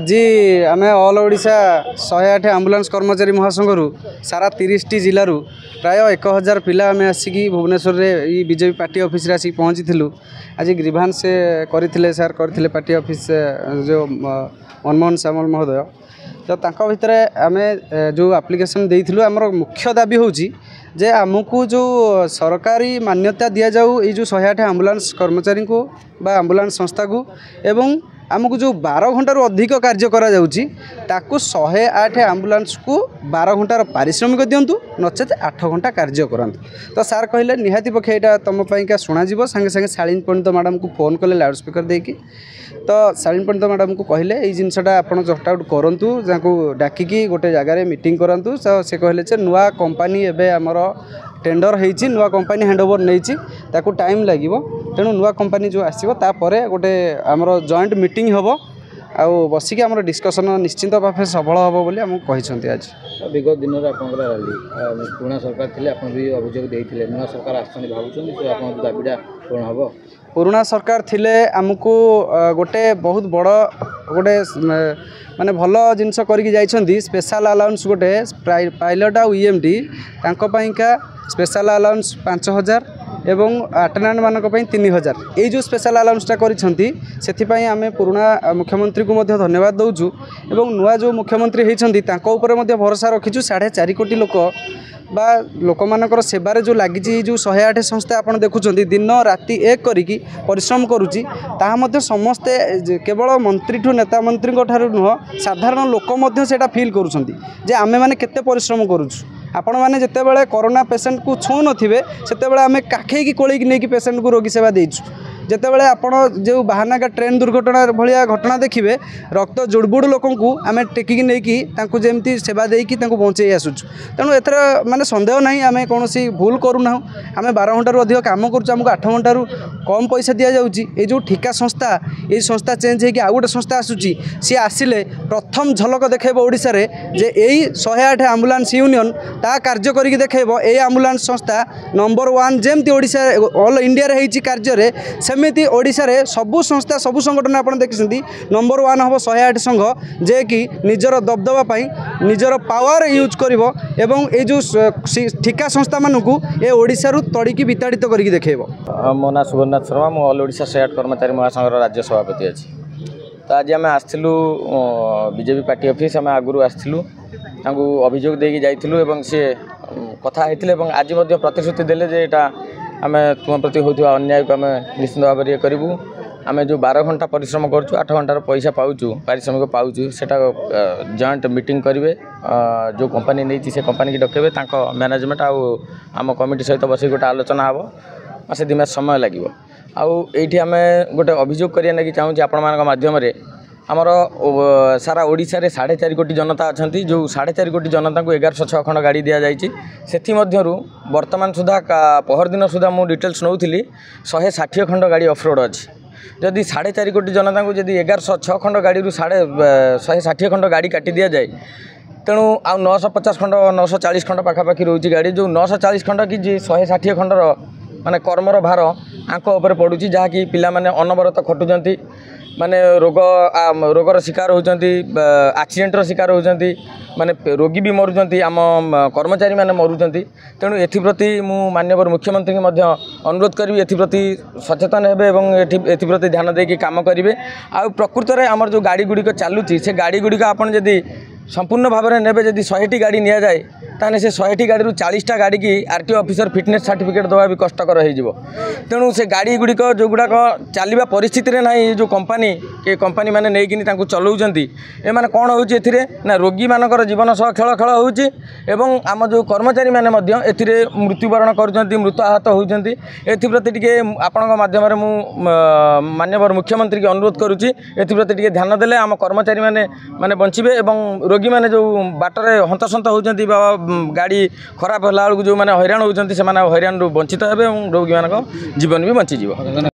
जी आम ऑल ओडिशा 108 आम्बुलांस कर्मचारी महासंघ सारा 30 टी जिलूर प्राय 1000 पिला आम आसिक भुवनेश्वर में बीजेपी पार्टी ऑफिस आसिक पहुँची आज ग्रीभांस करते सार करते पार्टी ऑफिस जो मनमोहन सामल महोदय तो भितर आम जो एप्लिकेशन देइथिलु आमर मुख्य दाबी होउची जे आमको जो सरकारी मान्यता दि जाऊ ये जो 108 आम्बुलांस कर्मचारी को बा आम्बुलांस संस्था को एवं आमको जो 12 घंटार अधिक कार्य करा जाउची ताकू 108 आम्बुलांस को 12 घंटार पारिश्रमिक दिंतु नचेत 8 घंटा कार्य करंतु। तो सार कहले निहाती पक्षे यहाँ तुम का शुणा सांगे सांगे शालीन पंडित मैडम को फोन कले लाउड स्पीकर देकी तो शालीन पंडित मैडम को कहले ये जिनसा आप जट आउट करूँ जहाँ डाकिकी गोटे जगार मीटिंग करूँ से कहले नुआ कंपानी एवं आमर टेंडर होती नुआ कंपानी हैंडओवर नहीं टाइम लगे तेणु नुआ कंपानी जो आसो गोटे आमर जॉइंट मीटिंग हम आउ बसिक आम डिस्कसन निश्चिंत भाव सफल हम बोली आमको कहते आज विगत दिन में पुराना सरकार थे आप अभियोग देते नुआ सरकार आसने भावुँ आप दाबीटा पूर्ण हम पुराना सरकार थिले आमको गोटे बहुत बड़ गोटे माने भल जिनस करके जाइछंती स्पेशल अलाउंस गोटे पायलट आउ ईएमटी तांको पाइका स्पेशल अलाउंस 5000 एवं अटेंडेंट मानक 3000 ये जो स्पेशल अलाउंसटा करिसेंती सेथिपाई आमे पुराना मुख्यमंत्री को मध्य धन्यवाद दउछु एवं नुआ जो मुख्यमंत्री होइछंती तांको ऊपर मध्य भरोसा रखिछु 4.5 कोटी लोक बा लोक मानकर सेबारे जो लगी जो 108 संस्था आपन देखुछंती दिन राति एक करिकी परिश्रम करुची ताहा मध्य समस्ते केवल मंत्री ठू नेता मंत्री ठारू नुह साधारण लोक मध्य सेटा फील करुछंती जे आमे माने केते परिश्रम करुछु आपण मैंने जिते बड़े कोरोना पेसेंट को छू नथिबे सेते बड़े आमे काखेकी कोळेकी नेकी पेसेंट को रोगी सेवा देइछु जिते बड़े आपण जो बाहानागा ट्रेन दुर्घटना भलिया घटना देखिए रक्त जुड़बुड़ लोक आम टेकिकी नेकी तांकु जेमती सेवा देकी तांकु बंचई आसुछु तेणु एथर माने संदेह नहीं आम कौन भूल करूना आम 12 घंटार अधिक काम करुँ आमको 8 घंटार कम पैसा दि जाऊँगी ये जो ठिका संस्था ये संस्था चेंज होगी आउ गोटे संस्था आसूची सी आसिले प्रथम झलक देखेब ओडिशा रे जे यही 108 आम्बुलांस यूनियन ता कार्य करिक देखेब ए आम्बुलांस संस्था नंबर 1 जेमती ओडिशा ऑल इंडिया रे हेची कार्य रे सेमिति ओडिशा रे सबु संस्था सबु संगठन आपन देखिसंती नंबर 1 हम 108 संघ जे कि निजर दबदबा पाई निजर पावर यूज करिवो एवं ए जो ठिका संस्था मानकू ए ओडिशा रु तड़िकी विताड़ित करिक देखेबो। मो ना सुवर्णनाथ शर्मा मो ऑल ओडिशा 108 कर्मचारी महासंघ राज्य सभापति अछि। तो आज आम आसलु बीजेपी पार्टी ऑफिस आम आगु आसलु अभियोग देकी जाइलु एवं सी कथा होते आज प्रतिश्रुति देले जे एटा आम तुम प्रति होता अन्याय को आम निश्चित भाव में करूँ आम जो 12 घंटा परिश्रम करुँ 8 घंटार पैसा पाचु पारिश्रमिक पाचु सेटा जॉइंट मीटिंग करेंगे जो कंपनी नहीं से कंपनी की डकेबे मैनेजमेंट आम कमिटी सहित बस गोटे आलोचना हम मासे 2 मास समय लगे आउठी आम गोटे अभियोग करिया ना चाहूँ आपण माध्यम आमर सारा ओडिशा रे 4.5 कोटी जनता अच्छा जो 4.5 कोटी जनता को 1106 खंड गाड़ी दि जाइए से वर्तमान सुधा पहर दिन सुधा मु डिटेल्स नौली 160 खंड गाड़ी ऑफरोड अच्छी जदि 4.5 कोटी जनता को जदि 1106 खंड गाड़ी 160 खंड गाड़ी काटी दि जाए तेणु आ 950 खंड 940 खंड पाखापाखि रोची गाड़ी जो 940 खंड कि 160 खंडर माने कर्मर भार आंक उपर पड़ुची जहाँकि पिला माने अनवरत खटुचंती माने रोगर शिकार होती एक्सीडेंटर शिकार होती माने रोगी भी मरुचंती आम कर्मचारी माने मरुचंती तेणु एप्रति मु माननीय मुख्यमंत्री अनुरोध करी एप्रति सचेतन हेबे एवं एप्रति ध्यान देकी काम करेंगे आ प्रकृत में आमर जो गाड़ी गुड़िक चलुची से गाड़ी गुड़िक आपन जदि संपूर्ण भाव में नेबे जदि 100टी गाड़ी नि जाए ताने से 100टी गाड़ी 40टा गाड़ी की आरटीओ ऑफिसर फिटनेस सर्टिफिकेट दवा भी कष्टकर हो तेणु से गाड़ी गुड़िक जो गुड़ाक चलवा परिस्थिति रे ना जो कंपनी मैंने नहीं चलाउछंती एमाने कौन होउछि एथिरे ना रोगी मानकर जीवन सह खेल खेल होउछि एवं आम जो कर्मचारी माने मध्य एथिरे मृत्युवरण करुछंती मृत्यु आहत होउछंती एथिप्रति टिके आपनक माध्यम रे मु माननीय मुख्यमंत्री के अनुरोध करुछि एथिप्रति टिके ध्यान देले आम कर्मचारी माने माने बंचिबे एवं रोगी माने जो बाटरे हंतसंत होउछंती बाबा गाड़ी खराब होला जो मैंने हैरान होती से हैरान वंचित हे रोगी मान जीवन भी बंचीज।